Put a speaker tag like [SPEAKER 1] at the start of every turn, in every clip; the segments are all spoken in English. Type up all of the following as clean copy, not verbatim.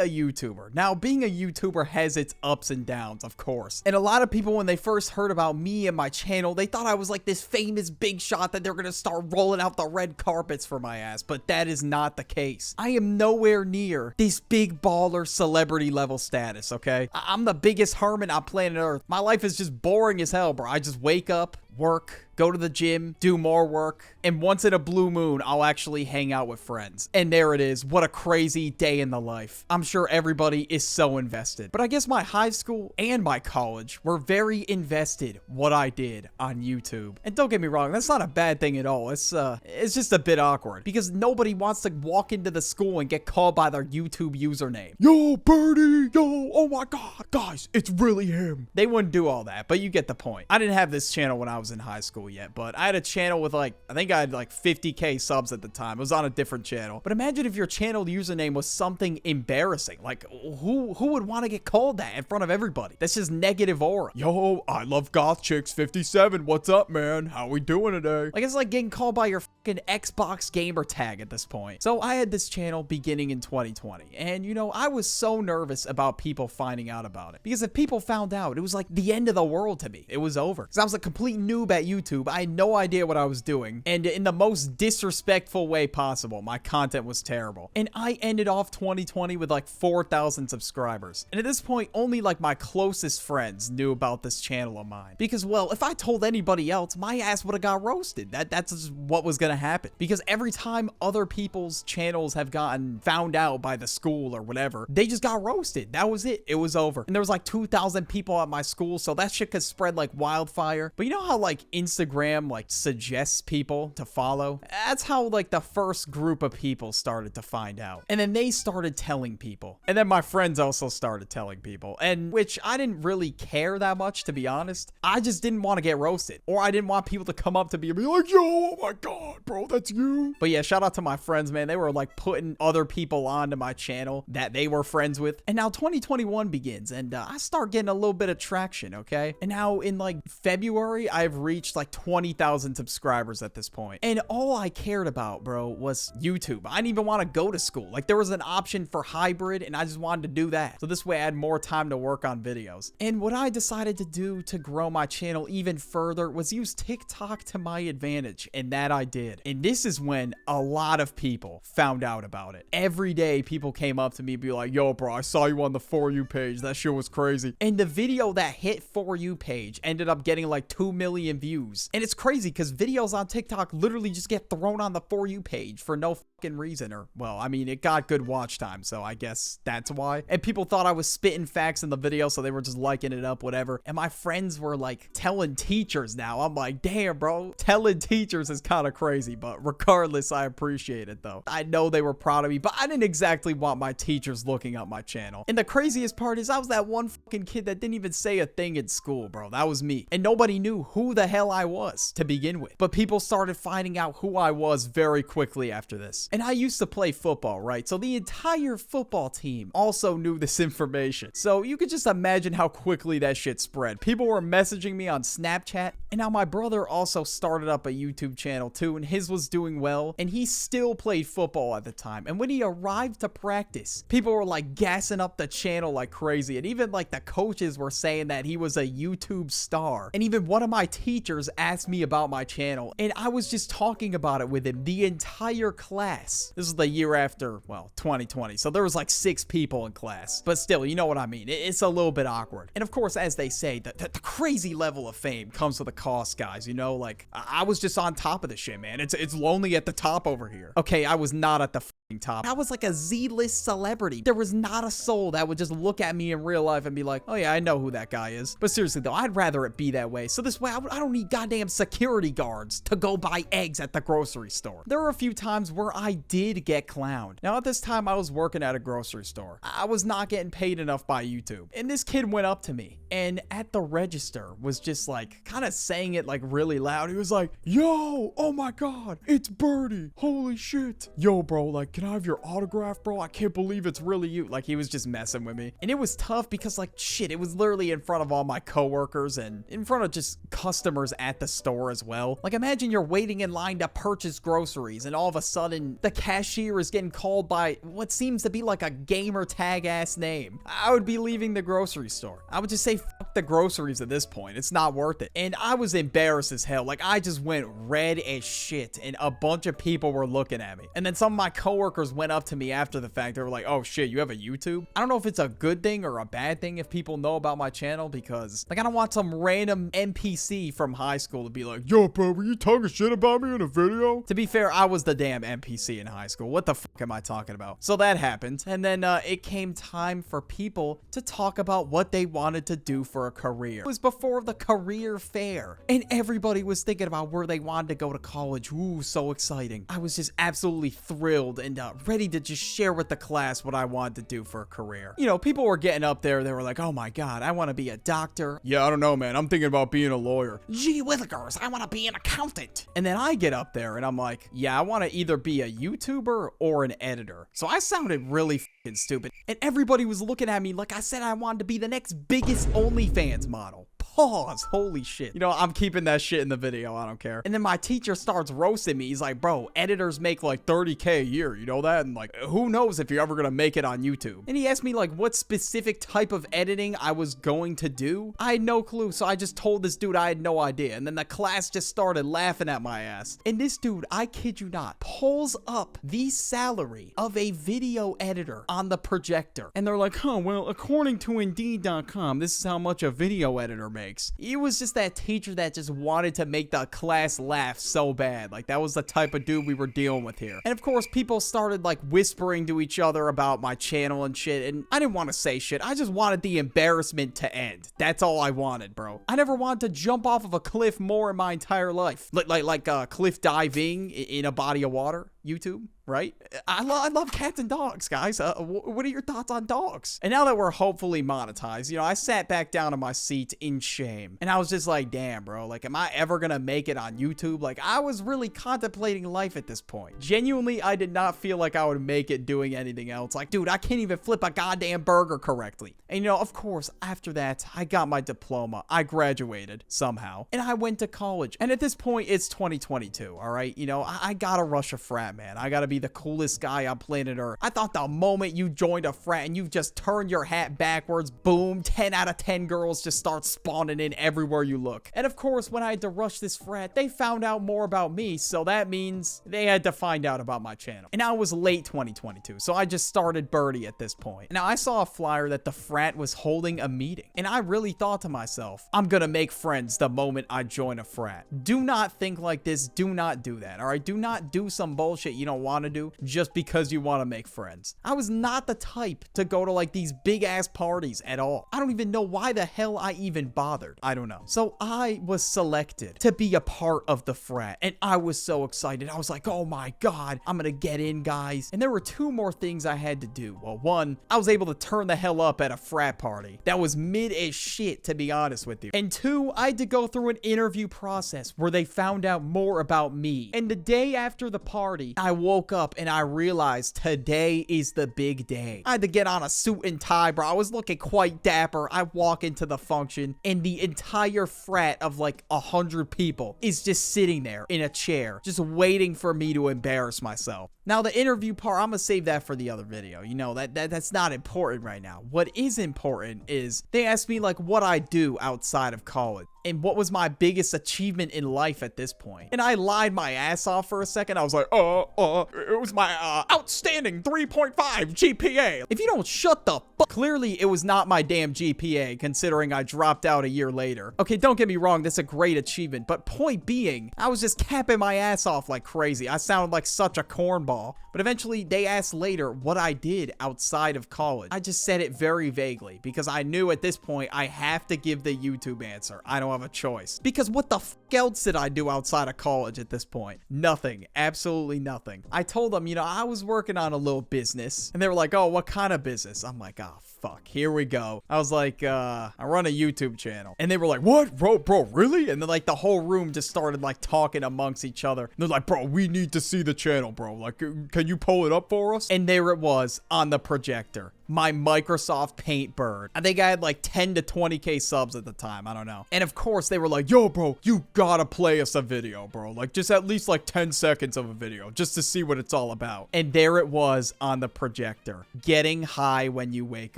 [SPEAKER 1] a YouTuber. Now, being a YouTuber has its ups and downs, of course. And a lot of people, when they first heard about me and my channel, they thought I was like this famous big shot that they're gonna start rolling out the red carpets for my ass, but that is not the case. I am nowhere near this big baller celebrity level status, okay? I'm the biggest hermit on planet Earth. My life is just boring as hell, bro. I just wake up, work, go to the gym, do more work, and once in a blue moon, I'll actually hang out with friends. And there it is. What a crazy day in the life. I'm sure everybody is so invested. But I guess my high school and my college were very invested what I did on YouTube. And don't get me wrong, that's not a bad thing at all. It's just a bit awkward because nobody wants to walk into the school and get called by their YouTube username. Yo, Burdie, yo, oh my God, guys, it's really him. They wouldn't do all that, but you get the point. I didn't have this channel when I was in high school yet, but I had a channel with like, I think I had like 50K subs at the time. It was on a different channel. But imagine if your channel username was something embarrassing. Like, who would want to get called that in front of everybody? That's just negative aura. Yo, I love goth chicks 57. What's up, man? How we doing today? Like, it's like getting called by your fucking Xbox gamer tag at this point. So I had this channel beginning in 2020. And you know, I was so nervous about people finding out about it. Because if people found out, it was like the end of the world to me. It was over. Because I was a complete noob at YouTube. I had no idea what I was doing. And in the most disrespectful way possible, my content was terrible. And I ended off 2020 with like 4,000 subscribers. And at this point, only like my closest friends knew about this channel of mine. Because, well, if I told anybody else, my ass would have got roasted. That's just what was gonna happen. Because every time other people's channels have gotten found out by the school or whatever, they just got roasted. That was it. It was over. And there was like 2,000 people at my school, so that shit could spread like wildfire. But you know how like Instagram like suggests people to follow? That's how like the first group of people started to find out. And then they started telling people. And then my friends also started telling people. And which I didn't really care that much, to be honest. I just didn't want to get roasted. Or I didn't want people to come up to me and be like, yo, oh my God, bro, that's you. But yeah, shout out to my friends, man. They were like putting other people onto my channel that they were friends with. And now 2021 begins and I start getting a little bit of traction, okay? And now in like February, I've reached like 20,000 subscribers at this point. And all I cared about, bro, was YouTube. I didn't even want to go to school. Like there was an option for hybrid and I just wanted to do that. So this way I had more time to work on videos. And what I decided to do to grow my channel even further was use TikTok to my advantage. And that I did. And this is when a lot of people found out about it. Every day people came up to me and be like, yo, bro, I saw you on the For You page. That shit was crazy. And the video that hit For You page ended up getting like 2 million views. And it's crazy because videos on TikTok literally just get thrown on the For You page for no fucking reason. Or, well, I mean, it got good watch time, so I guess that's why. And people thought I was spitting facts in the video, so they were just liking it up, whatever. And my friends were like telling teachers now. I'm like, damn, bro, telling teachers is kind of crazy. But regardless, I appreciate it though. I know they were proud of me, but I didn't exactly want my teachers looking up my channel. And the craziest part is I was that one fucking kid that didn't even say a thing in school, bro. That was me. And nobody knew who the hell I was to begin with. But people started finding out who I was very quickly after this. And I used to play football, right? So the entire football team also knew this information. So you could just imagine how quickly that shit spread. People were messaging me on Snapchat. And now my brother also started up a YouTube channel too, and his was doing well. And he still played football at the time. And when he arrived to practice, people were like gassing up the channel like crazy. And even like the coaches were saying that he was a YouTube star. And even one of my teachers asked me about my channel. And I was just talking about it with him the entire class. This is the year after, well, 2020. So there was like 6 people in class. But still, you know what I mean. It's a little bit awkward. And of course, as they say, the crazy level of fame comes with a cost, guys. You know, like I was just on top of the shit, man. It's lonely at the top over here. Okay, I was not at the top. I was like a Z-list celebrity. There was not a soul that would just look at me in real life and be like, oh yeah, I know who that guy is. But seriously though, I'd rather it be that way. So this way, I don't need goddamn security guards to go buy eggs at the grocery store. There were a few times where I did get clowned. Now at this time, I was working at a grocery store. I was not getting paid enough by YouTube. And this kid went up to me and at the register was just like kind of saying it like really loud. He was like, yo, oh my God, it's Burdie. Holy shit. Yo, bro, like, can I have your autograph, bro? I can't believe it's really you. Like, he was just messing with me. And it was tough because, like, shit, it was literally in front of all my coworkers and in front of just customers at the store as well. Like, imagine you're waiting in line to purchase groceries and all of a sudden the cashier is getting called by what seems to be like a gamer tag ass name. I would be leaving the grocery store. I would just say fuck the groceries at this point. It's not worth it. And I was embarrassed as hell. Like, I just went red as shit and a bunch of people were looking at me. And then some of my coworkers went up to me after the fact. They were like, oh shit, you have a YouTube? I don't know if it's a good thing or a bad thing if people know about my channel, because like, I don't want some random NPC from high school to be like, yo bro, were you talking shit about me in a video? To be fair, I was the damn NPC in high school. What the fuck am I talking about? So that happened. And then it came time for people to talk about what they wanted to do for a career. It was before the career fair and everybody was thinking about where they wanted to go to college. Ooh, so exciting. I was just absolutely thrilled and ready to just share with the class what I wanted to do for a career. You know, people were getting up there. They were like, oh my God, I want to be a doctor. Yeah, I don't know, man. I'm thinking about being a lawyer. Gee willikers, I want to be an accountant. And then I get up there and I'm like, yeah, I want to either be a YouTuber or an editor. So I sounded really fucking stupid. And everybody was looking at me like I said I wanted to be the next biggest OnlyFans model. Pause. Holy shit. You know, I'm keeping that shit in the video. I don't care. And then my teacher starts roasting me. He's like, bro, editors make like 30K a year. You know that? And like, who knows if you're ever gonna make it on YouTube? And he asked me like what specific type of editing I was going to do. I had no clue. So I just told this dude I had no idea. And then the class just started laughing at my ass. And this dude, I kid you not, pulls up the salary of a video editor on the projector. And they're like, huh, well, according to Indeed.com, this is how much a video editor makes. He was just that teacher that just wanted to make the class laugh so bad. Like, that was the type of dude we were dealing with here. And of course, people started like whispering to each other about my channel and shit. And I didn't want to say shit. I just wanted the embarrassment to end. That's all I wanted, bro. I never wanted to jump off of a cliff more in my entire life. Like cliff diving in a body of water. YouTube, right? I love cats and dogs, guys. What are your thoughts on dogs? And now that we're hopefully monetized, you know, I sat back down in my seat in shame. And I was just like, damn, bro. Like, am I ever gonna make it on YouTube? Like, I was really contemplating life at this point. Genuinely, I did not feel like I would make it doing anything else. Like, dude, I can't even flip a goddamn burger correctly. And, you know, of course, after that, I got my diploma. I graduated somehow. And I went to college. And at this point, it's 2022, all right? You know, I gotta rush a frat, man. I gotta be the coolest guy on planet Earth. I thought the moment you joined a frat and you've just turned your hat backwards, boom, 10 out of 10 girls just start spawning in everywhere you look. And of course, when I had to rush this frat, they found out more about me, so that means they had to find out about my channel. And now it was late 2022, so I just started Burdie at this point. Now, I saw a flyer that the frat was holding a meeting, and I really thought to myself, I'm gonna make friends the moment I join a frat. Do not think like this. Do not do that, all right? Do not do some bullshit you don't want to do just because you want to make friends. I was not the type to go to like these big ass parties at all. I don't even know why the hell I even bothered. I don't know. So I was selected to be a part of the frat and I was so excited. I was like, oh my God, I'm gonna get in, guys. And there were two more things I had to do. Well, one, I was able to turn the hell up at a frat party. That was mid as shit, to be honest with you. And two, I had to go through an interview process where they found out more about me. And the day after the party, I woke up and I realized today is the big day. I had to get on a suit and tie, bro. I was looking quite dapper. I walk into the function and the entire frat of like 100 people is just sitting there in a chair, just waiting for me to embarrass myself. Now, the interview part, I'm gonna save that for the other video. You know, that's not important right now. What is important is they asked me like what I do outside of college and what was my biggest achievement in life at this point. And I lied my ass off for a second. I was like, it was my outstanding 3.5 GPA. If you don't shut the fuck, clearly it was not my damn GPA, considering I dropped out a year later. Okay, don't get me wrong, that's a great achievement, but point being, I was just capping my ass off like crazy. I sounded like such a cornball. But eventually, they asked later what I did outside of college. I just said it very vaguely because I knew at this point I have to give the YouTube answer. I don't have a choice. Because what the fuck else did I do outside of college at this point? Nothing. Absolutely nothing. I told them, you know, I was working on a little business. And they were like, oh, what kind of business? I'm like, oh, fuck. Here we go. I was like, I run a YouTube channel. And they were like, what? Bro, really? And then like the whole room just started like talking amongst each other. And they're like, bro, we need to see the channel, bro. Like, can can you pull it up for us? And there it was on the projector. My Microsoft Paint bird. I think I had like 10 to 20k subs at the time. I don't know. And of course they were like, yo, bro, you gotta play us a video, bro. Like just at least like 10 seconds of a video just to see what it's all about. And there it was on the projector. Getting high when you wake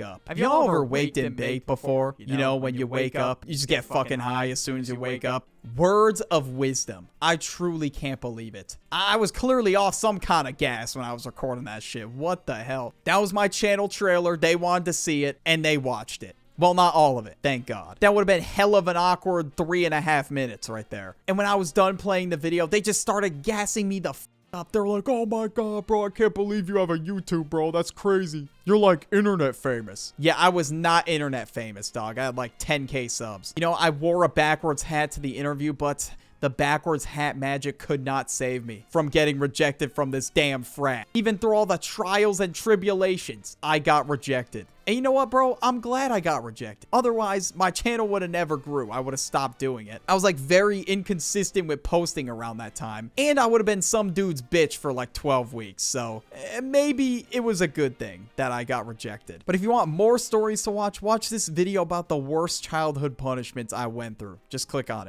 [SPEAKER 1] up. Have y'all ever waked and baked before? You know, when you wake up, you just get fucking high as soon as you wake up. Words of wisdom. I truly can't believe it. I was clearly off some kind of gas when I was recording that shit. What the hell? That was my channel trailer. They wanted to see it, and they watched it. Well, not all of it, thank God. That would have been hell of an awkward 3.5 minutes right there. And when I was done playing the video, they just started gassing me the f up. They're like, oh my God, bro, I can't believe you have a YouTube, bro. That's crazy. You're like internet famous. Yeah, I was not internet famous, dog. I had like 10k subs. You know, I wore a backwards hat to the interview, but the backwards hat magic could not save me from getting rejected from this damn frat. Even through all the trials and tribulations, I got rejected. And you know what, bro? I'm glad I got rejected. Otherwise, my channel would have never grew. I would have stopped doing it. I was like very inconsistent with posting around that time. And I would have been some dude's bitch for like 12 weeks. So maybe it was a good thing that I got rejected. But if you want more stories to watch, watch this video about the worst childhood punishments I went through. Just click on it.